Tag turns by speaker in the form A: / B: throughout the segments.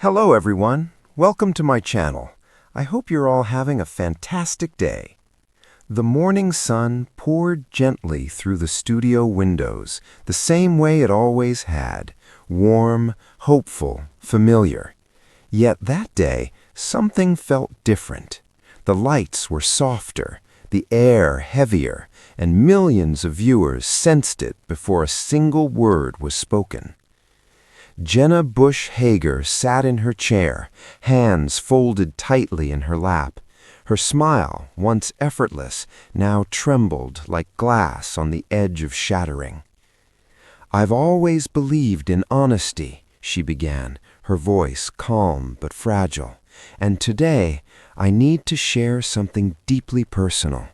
A: Hello everyone, welcome to my channel. I hope you're all having a fantastic day. The morning sun poured gently through the studio windows, the same way it always had, warm, hopeful, familiar. Yet that day, something felt different. The lights were softer, the air heavier, and millions of viewers sensed it before a single word was spoken. Jenna Bush Hager sat in her chair, hands folded tightly in her lap. Her smile, once effortless, now trembled like glass on the edge of shattering. "I've always believed in honesty," she began, her voice calm but fragile. "And today, I need to share something deeply personal."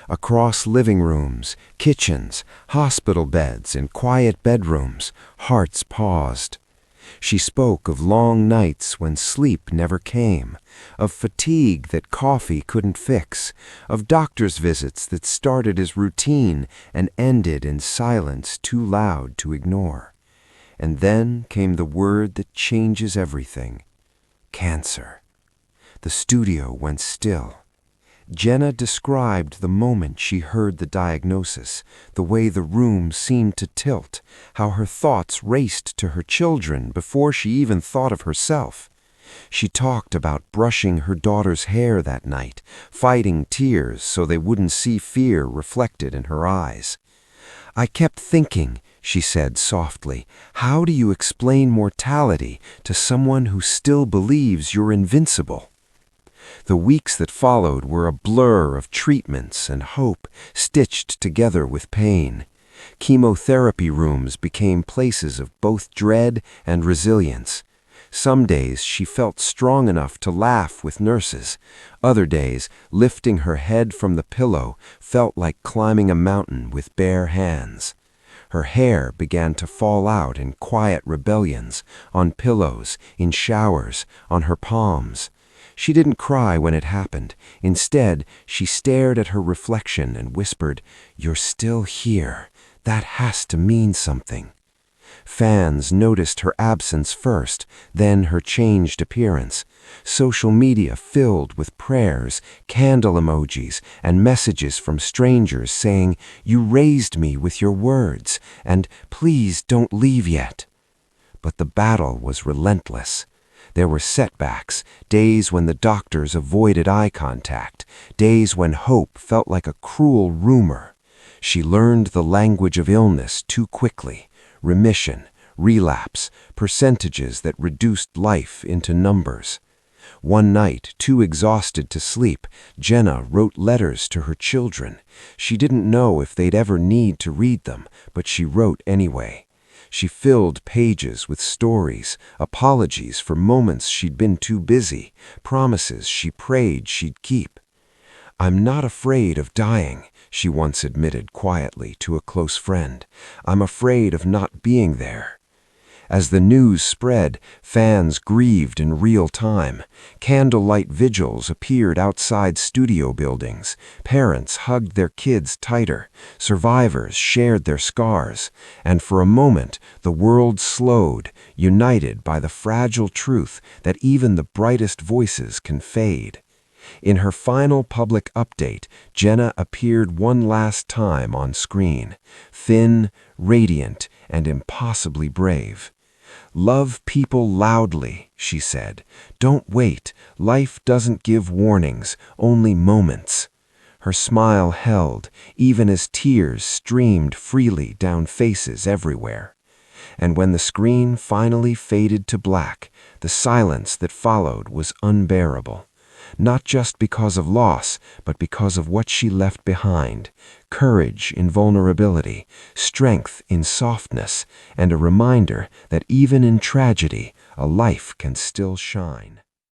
A: Across living rooms, kitchens, hospital beds, and quiet bedrooms, hearts paused. She spoke of long nights when sleep never came, of fatigue that coffee couldn't fix, of doctor's visits that started as routine and ended in silence too loud to ignore. And then came the word that changes everything: cancer. The studio went still. Jenna described the moment she heard the diagnosis, the way the room seemed to tilt, how her thoughts raced to her children before she even thought of herself. She talked about brushing her daughter's hair that night, fighting tears so they wouldn't see fear reflected in her eyes. "I kept thinking," she said softly, "how do you explain mortality to someone who still believes you're invincible?" The weeks that followed were a blur of treatments and hope stitched together with pain. Chemotherapy rooms became places of both dread and resilience. Some days she felt strong enough to laugh with nurses. Other days, lifting her head from the pillow felt like climbing a mountain with bare hands. Her hair began to fall out in quiet rebellions, on pillows, in showers, on her palms. She didn't cry when it happened. Instead, she stared at her reflection and whispered, "You're still here. That has to mean something." Fans noticed her absence first, then her changed appearance. Social media filled with prayers, candle emojis, and messages from strangers saying, "You raised me with your words," and "Please don't leave yet." But the battle was relentless. There were setbacks, days when the doctors avoided eye contact, days when hope felt like a cruel rumor. She learned the language of illness too quickly: remission, relapse, percentages that reduced life into numbers. One night, too exhausted to sleep, Jenna wrote letters to her children. She didn't know if they'd ever need to read them, but she wrote anyway. She filled pages with stories, apologies for moments she'd been too busy, promises she prayed she'd keep. "I'm not afraid of dying," she once admitted quietly to a close friend. "I'm afraid of not being there." As the news spread, fans grieved in real time. Candlelight vigils appeared outside studio buildings. Parents hugged their kids tighter. Survivors shared their scars. And for a moment, the world slowed, united by the fragile truth that even the brightest voices can fade. In her final public update, Jenna appeared one last time on screen, thin, radiant, and impossibly brave. "Love people loudly," she said. "Don't wait. Life doesn't give warnings, only moments." Her smile held, even as tears streamed freely down faces everywhere. And when the screen finally faded to black, the silence that followed was unbearable. Not just because of loss, but because of what she left behind: courage in vulnerability, strength in softness, and a reminder that even in tragedy, a life can still shine.